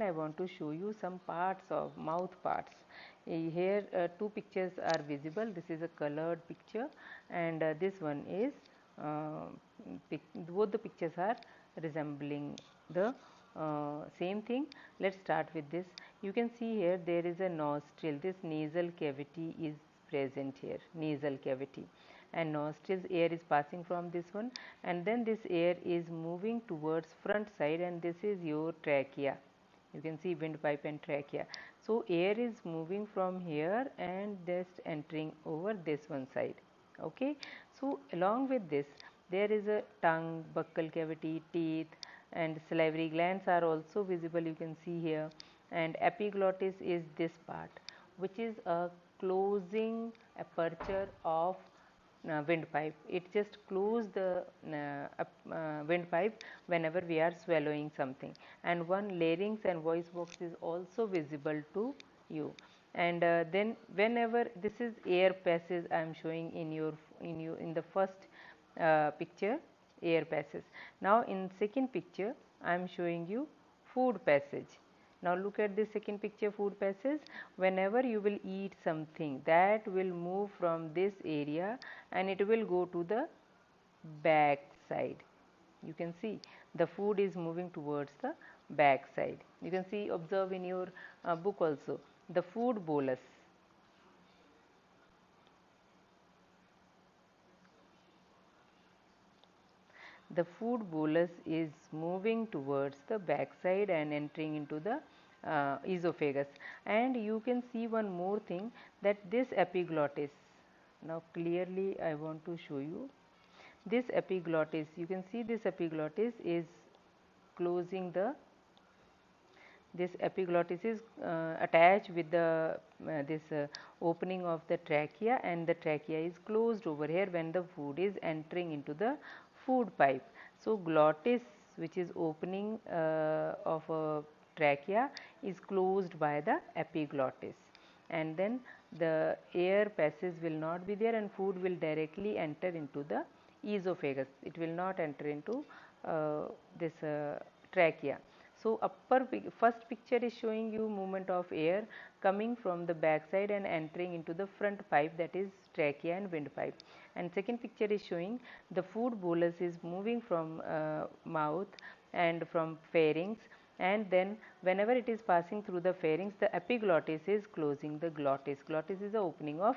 I want to show you some parts of mouth parts. Here two pictures are visible. This is a colored picture, and this one is uh, both the pictures are resembling the same thing. Let's start with this. You can see here there is a nostril. This nasal cavity is present here, nasal cavity, and nostrils air is passing from this one, and then this air is moving towards front side, and this is your trachea. You can see windpipe and trachea. So air is moving from here and just entering over this one side. Okay, so along with this there is a tongue, buccal cavity, teeth, and salivary glands are also visible. You can see here, and epiglottis is this part, which is a closing aperture of windpipe. It just close the windpipe whenever we are swallowing something. And one larynx and voice box is also visible to you. And then whenever this is air passes, I am showing in the first picture, air passes. Now in second picture I am showing you food passage. Now look at this second picture, food passes. Whenever you will eat something, that will move from this area and it will go to the back side. You can see the food is moving towards the back side. You can see, observe in your book also, the food bolus. The food bolus is moving towards the backside and entering into the esophagus. And you can see one more thing, that this epiglottis, now clearly I want to show you this epiglottis. You can see this epiglottis is closing the, this epiglottis is attached with the this opening of the trachea, and the trachea is closed over here when the food is entering into the food pipe. So glottis, which is opening of a trachea, is closed by the epiglottis, and then the air passage will not be there and food will directly enter into the esophagus. It will not enter into this trachea. So first picture is showing you movement of air coming from the back side and entering into the front pipe, that is trachea and windpipe. And second picture is showing the food bolus is moving from mouth and from pharynx, and then whenever it is passing through the pharynx, the epiglottis is closing the glottis. Glottis is the opening of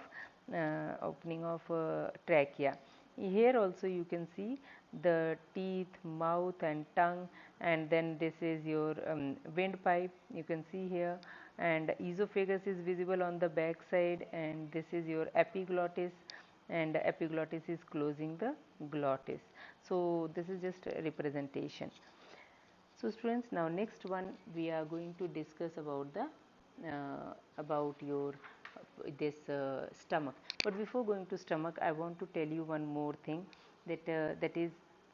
trachea. Here also you can see the teeth, mouth and tongue, and then this is your windpipe, you can see here, and esophagus is visible on the back side, and this is your epiglottis, and epiglottis is closing the glottis. So this is just a representation. So students, now next one we are going to discuss about the about your this stomach. But before going to stomach, I want to tell you one more thing, that that is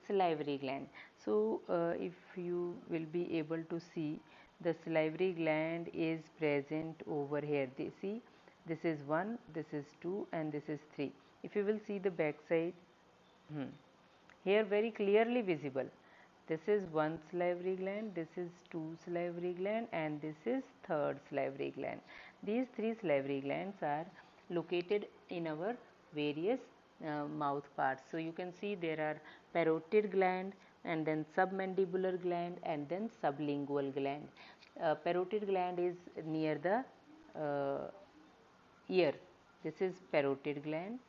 salivary gland. So if you will be able to see, the salivary gland is present over here. They see, this is 1, this is 2, and this is 3. If you will see the back side, here very clearly visible, this is 1 salivary gland, this is 2 salivary gland, and this is 3rd salivary gland. These 3 salivary glands are located in our various mouth parts. So you can see there are parotid gland, and then submandibular gland, and then sublingual gland. Parotid gland is near the ear. This is parotid gland,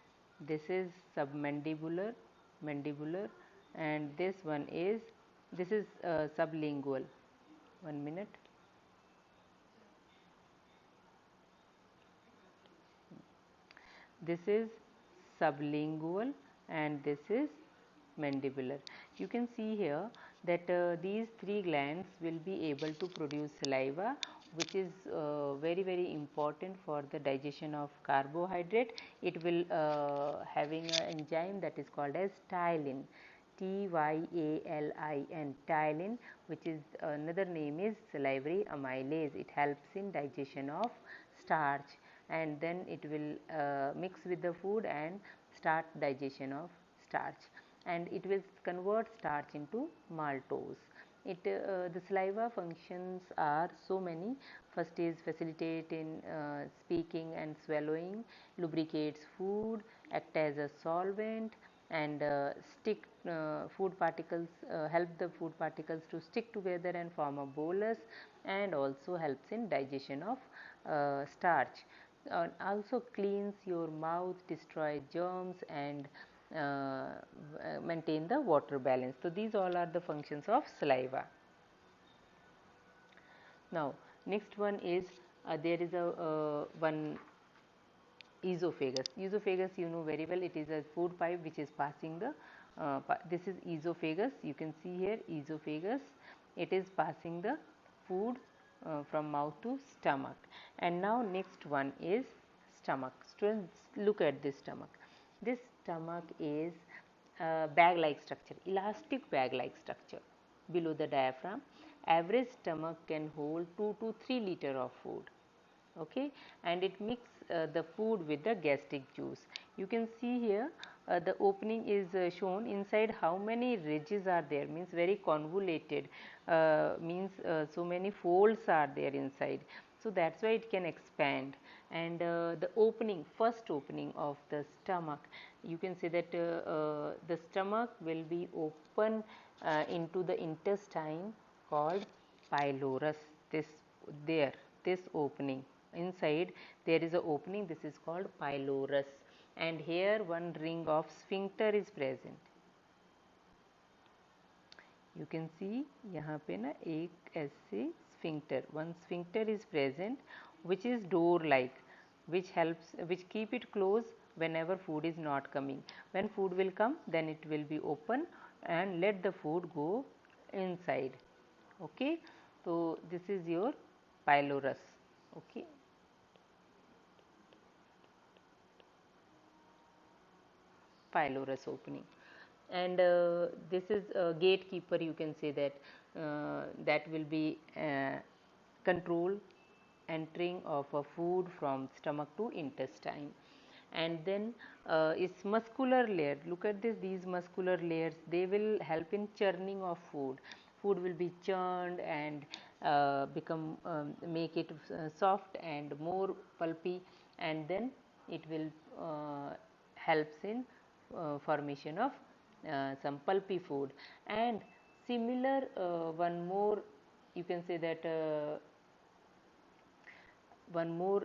this is mandibular, and this is sublingual. 1 minute. This is sublingual and this is mandibular. You can see here that these 3 glands will be able to produce saliva, which is very important for the digestion of carbohydrate. It will having an enzyme that is called as tyalin, TYALIN, tyalin, which is another name is salivary amylase. It helps in digestion of starch, and then it will mix with the food and start digestion of starch, and it will convert starch into maltose. The saliva functions are so many. First is facilitate in speaking and swallowing, lubricates food, act as a solvent, and stick food particles, help the food particles to stick together and form a bolus, and also helps in digestion of starch. Also cleans your mouth, destroy germs, and maintain the water balance. So these all are the functions of saliva. Now next one is there is a one esophagus. Esophagus, you know very well, it is a food pipe which is passing the this is esophagus. You can see here esophagus, it is passing the food from mouth to stomach. And now next one is stomach. Students, look at this stomach. This stomach is bag like structure, elastic bag like structure below the diaphragm. Average stomach can hold 2 to 3 liter of food. Okay, and it mix the food with the gastric juice. You can see here the opening is shown. Inside how many ridges are there, means very convoluted, means so many folds are there inside, so that's why it can expand. And the opening, first opening of the stomach, you can say that the stomach will be open into the intestine called pylorus. This opening, inside there is a opening, this is called pylorus, and here one ring of sphincter is present. You can see यहाँ पे ना एक ऐसे sphincter, one sphincter is present which is door like, which keep it closed whenever food is not coming. When food will come, then it will be open and let the food go inside. Okay, so this is your pylorus. Okay, pylorus opening. And this is a gatekeeper, you can say that that will be control entering of a food from stomach to intestine. And then its muscular layer, look at this, these muscular layers, they will help in churning of food. Food will be churned and become make it soft and more pulpy, and then it will helps in formation of some pulpy food. And similar one more, you can say that one more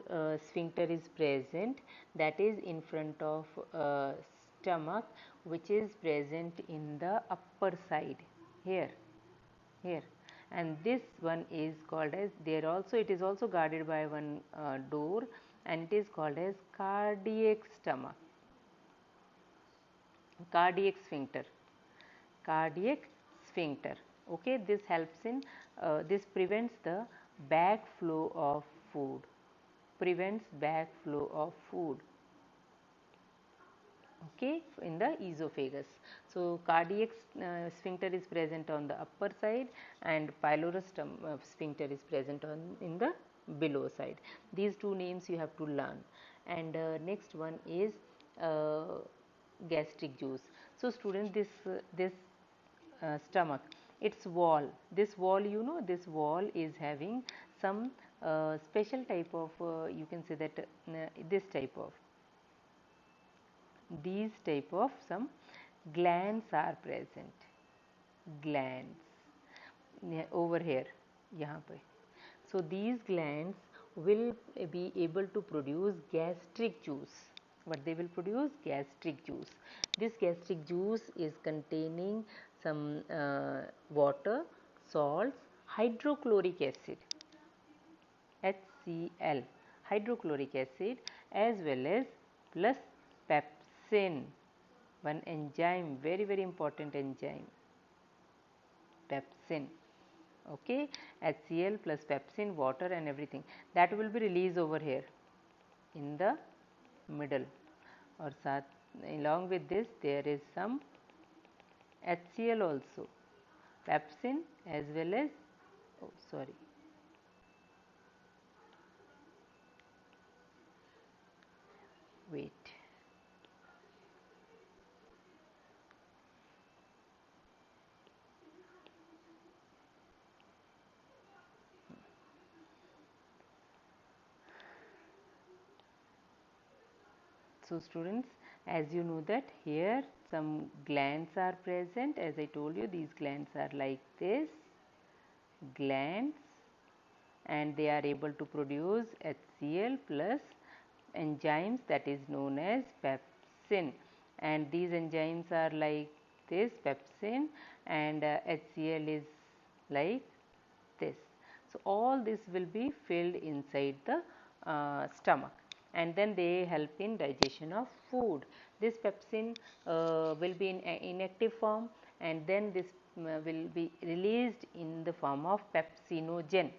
sphincter is present, that is in front of stomach, which is present in the upper side here, and this one is called as, there also it is also guarded by one door, and it is called as cardiac stomach, cardiac sphincter. Okay, this helps in this prevents the backflow of food, okay, in the esophagus. So cardiac sphincter is present on the upper side, and pylorus sphincter is present on in the below side. These two names you have to learn. And next one is gastric juice. So students, this stomach, its wall, this wall, you know, this wall is having some special type of you can say that this type of, these type of some glands are present, glands over here, यहाँ पे. So these glands will be able to produce gastric juice. What they will produce? Gastric juice. This gastric juice is containing some water, salts, hydrochloric acid, HCl, hydrochloric acid, as well as plus pepsin, one enzyme, very very important enzyme, pepsin. Okay, HCl plus pepsin, water and everything, that will be released over here in the middle, or along with this there is some HCl also, pepsin, as well as, oh sorry, wait, So students, as you know that here some glands are present. As I told you, these glands are like this glands, and they are able to produce HCl plus enzymes that is known as pepsin, and these enzymes are like this pepsin, and HCl is like this. So all this will be filled inside the stomach, and then they help in digestion of food. This pepsin will be in inactive form, and then this will be released in the form of pepsinogen,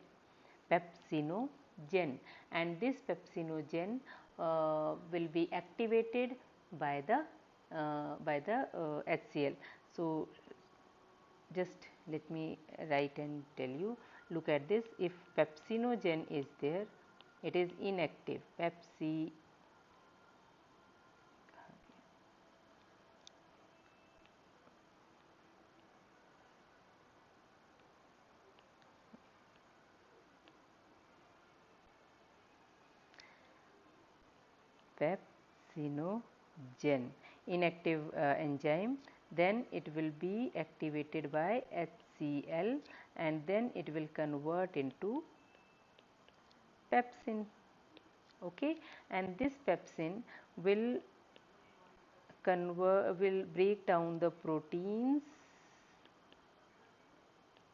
and this pepsinogen will be activated by the HCl. So just let me write and tell you, look at this. If pepsinogen is there, it is inactive. Pepsinogen, inactive enzyme, then it will be activated by HCl, and then it will convert into pepsin. Okay, and this pepsin will break down the proteins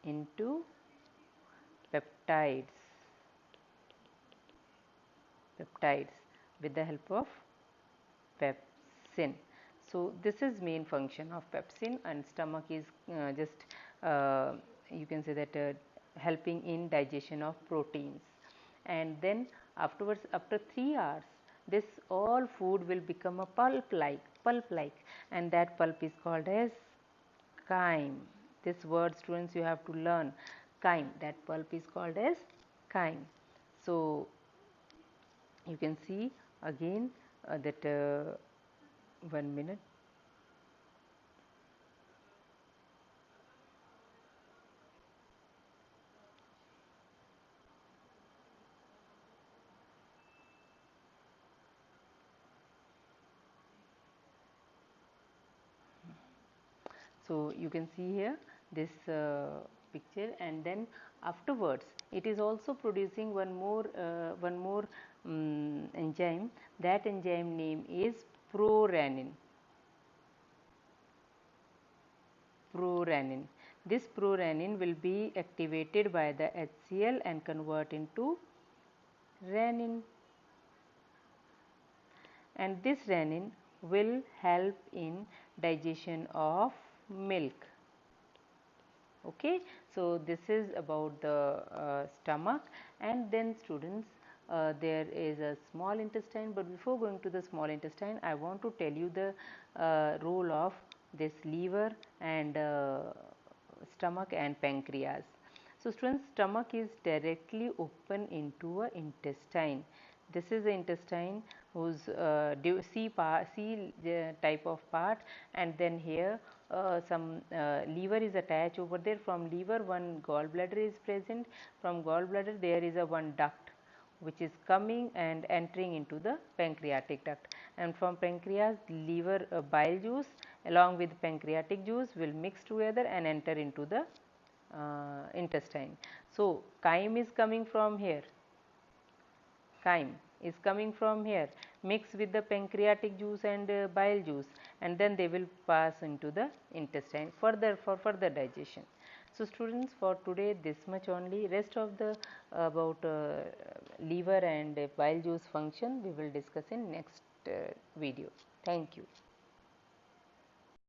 into peptides with the help of pepsin. So this is main function of pepsin, and stomach is just you can say that helping in digestion of proteins. And then afterwards, after 3 hours, this all food will become a pulp like, and that pulp is called as chyme. This word, students, you have to learn. Chyme, that pulp is called as chyme. So you can see again that 1 minute. So you can see here this picture, and then afterwards it is also producing one more enzyme. That enzyme name is prorenin. This prorenin will be activated by the HCl and convert into renin, and this renin will help in digestion of milk. Okay, so this is about the stomach. And then students, there is a small intestine, but before going to the small intestine, I want to tell you the role of this liver and stomach and pancreas. So students, stomach is directly open into a intestine. This is the intestine whose C type of part, and then here some liver is attached over there. From liver, one gallbladder is present. From gallbladder, there is a one duct which is coming and entering into the pancreatic duct, and from pancreas, liver bile juice along with pancreatic juice will mix together and enter into the intestine. So chyme is coming from here. Chyme is coming from here, mix with the pancreatic juice and bile juice, and then they will pass into the intestine for further digestion. So students, for today this much only. Rest of the about liver and bile juice function we will discuss in next video. Thank you.